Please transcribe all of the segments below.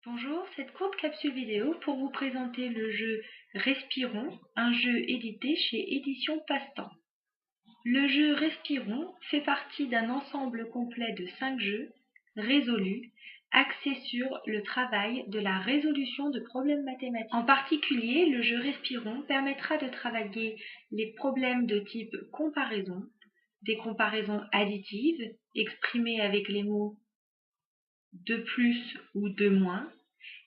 Bonjour, cette courte capsule vidéo pour vous présenter le jeu Respirons, un jeu édité chez Éditions Passe-Temps. Le jeu Respirons fait partie d'un ensemble complet de 5 jeux résolus, axés sur le travail de la résolution de problèmes mathématiques. En particulier, le jeu Respirons permettra de travailler les problèmes de type comparaison, des comparaisons additives exprimées avec les mots de plus ou de moins,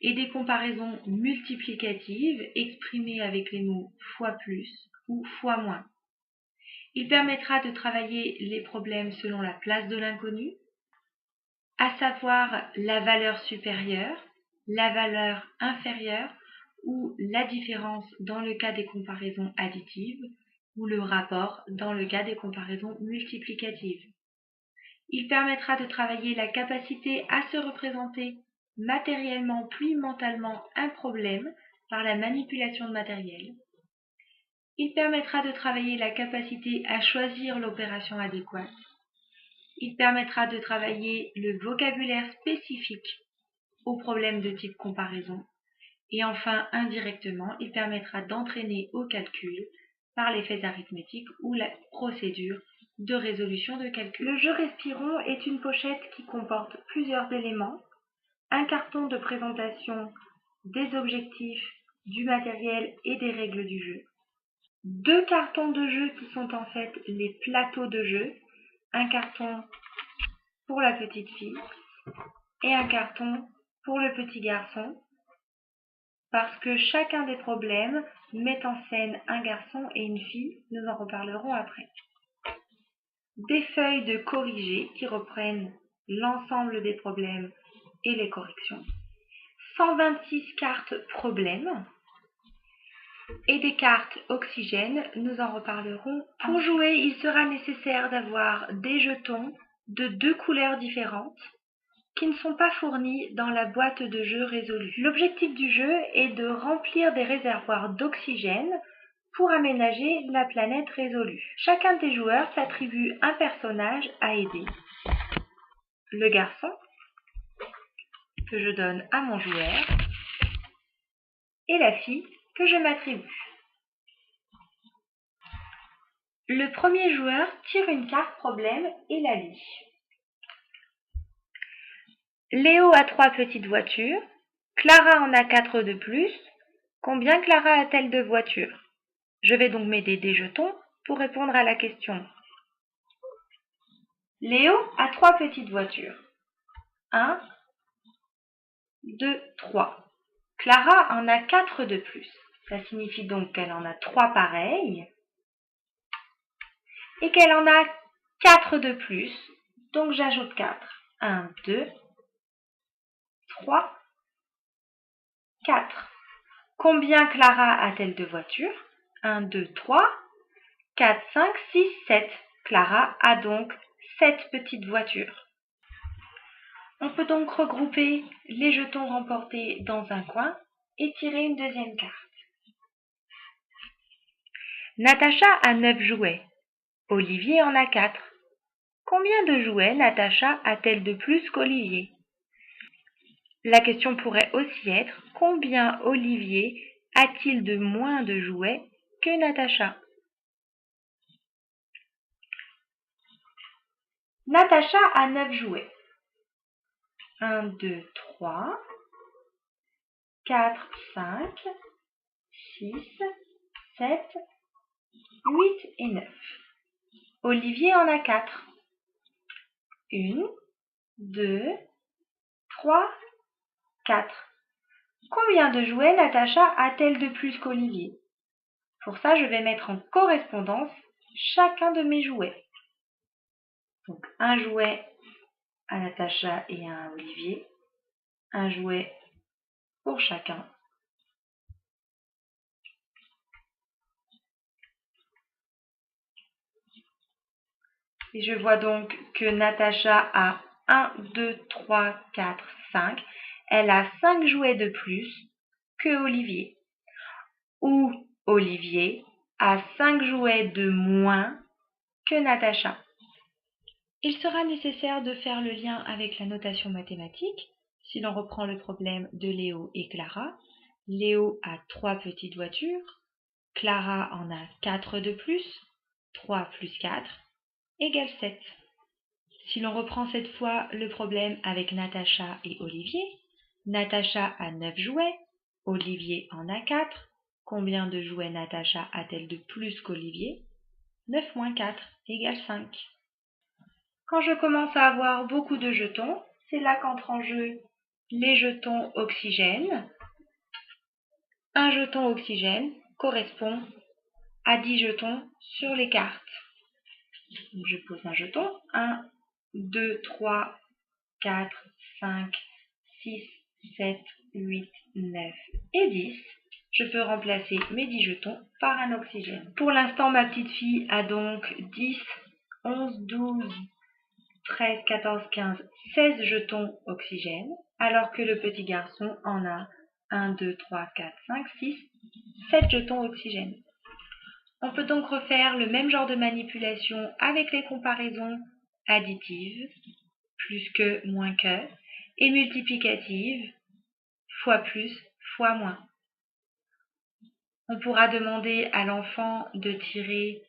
et des comparaisons multiplicatives exprimées avec les mots fois plus ou fois moins. Il permettra de travailler les problèmes selon la place de l'inconnu, à savoir la valeur supérieure, la valeur inférieure ou la différence dans le cas des comparaisons additives ou le rapport dans le cas des comparaisons multiplicatives. Il permettra de travailler la capacité à se représenter matériellement puis mentalement un problème par la manipulation de matériel. Il permettra de travailler la capacité à choisir l'opération adéquate. Il permettra de travailler le vocabulaire spécifique aux problèmes de type comparaison. Et enfin, indirectement, il permettra d'entraîner au calcul par les faits arithmétiques ou la procédure de résolution de calcul. Le jeu Respirons est une pochette qui comporte plusieurs éléments, un carton de présentation des objectifs, du matériel et des règles du jeu, 2 cartons de jeu qui sont en fait les plateaux de jeu, un carton pour la petite fille et un carton pour le petit garçon, parce que chacun des problèmes met en scène un garçon et une fille, nous en reparlerons après. Des feuilles de corrigés qui reprennent l'ensemble des problèmes et les corrections, 126 cartes problèmes et des cartes oxygène, nous en reparlerons. Pour jouer, il sera nécessaire d'avoir des jetons de 2 couleurs différentes qui ne sont pas fournis dans la boîte de jeu résolue. L'objectif du jeu est de remplir des réservoirs d'oxygène pour aménager la planète résolue. Chacun des joueurs s'attribue un personnage à aider. Le garçon, que je donne à mon joueur, et la fille, que je m'attribue. Le premier joueur tire une carte problème et la lit. Léo a 3 petites voitures. Clara en a 4 de plus. Combien Clara a-t-elle de voitures? Je vais donc m'aider des jetons pour répondre à la question. Léo a 3 petites voitures. 1, 2, 3. Clara en a 4 de plus. Ça signifie donc qu'elle en a 3 pareilles et qu'elle en a 4 de plus. Donc j'ajoute 4. 1, 2, 3, 4. Combien Clara a-t-elle de voitures? 1, 2, 3, 4, 5, 6, 7. Clara a donc 7 petites voitures. On peut donc regrouper les jetons remportés dans un coin et tirer une deuxième carte. Natacha a 9 jouets. Olivier en a 4. Combien de jouets Natacha a-t-elle de plus qu'Olivier? La question pourrait aussi être combien Olivier a-t-il de moins de jouets que Natacha? Natacha a 9 jouets. 1, 2, 3, 4, 5, 6, 7, 8 et 9. Olivier en a 4. 1, 2, 3, 4. Combien de jouets Natacha a-t-elle de plus qu'Olivier? Pour ça, je vais mettre en correspondance chacun de mes jouets. Donc, un jouet à Natacha et un à Olivier. Un jouet pour chacun. Et je vois donc que Natacha a 1, 2, 3, 4, 5. Elle a 5 jouets de plus que Olivier. Ou Olivier a 5 jouets de moins que Natacha. Il sera nécessaire de faire le lien avec la notation mathématique Si l'on reprend le problème de Léo et Clara, Léo a 3 petites voitures, Clara en a 4 de plus, 3 plus 4 égale 7. Si l'on reprend cette fois le problème avec Natacha et Olivier, Natacha a 9 jouets, Olivier en a 4. Combien de jouets Natacha a-t-elle de plus qu'Olivier? 9 moins 4 égale 5. Quand je commence à avoir beaucoup de jetons, c'est là qu'entrent en jeu les jetons oxygène. Un jeton oxygène correspond à 10 jetons sur les cartes. Donc je pose un jeton. 1, 2, 3, 4, 5, 6, 7, 8, 9 et 10. Je peux remplacer mes 10 jetons par un oxygène. Pour l'instant, ma petite fille a donc 10, 11, 12, 13, 14, 15, 16 jetons oxygène, alors que le petit garçon en a 1, 2, 3, 4, 5, 6, 7 jetons oxygène. On peut donc refaire le même genre de manipulation avec les comparaisons additives, plus que, moins que, et multiplicatives, fois plus, fois moins. On pourra demander à l'enfant de tirer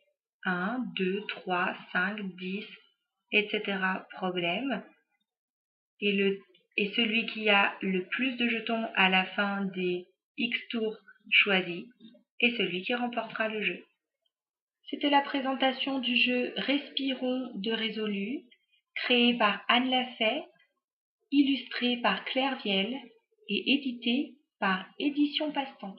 1, 2, 3, 5, 10, etc. problème. Et celui qui a le plus de jetons à la fin des X tours choisis est celui qui remportera le jeu. C'était la présentation du jeu Respirons de Résolu, créé par Anne Lafay, illustré par Claire Viel et édité par Éditions Passe-Temps.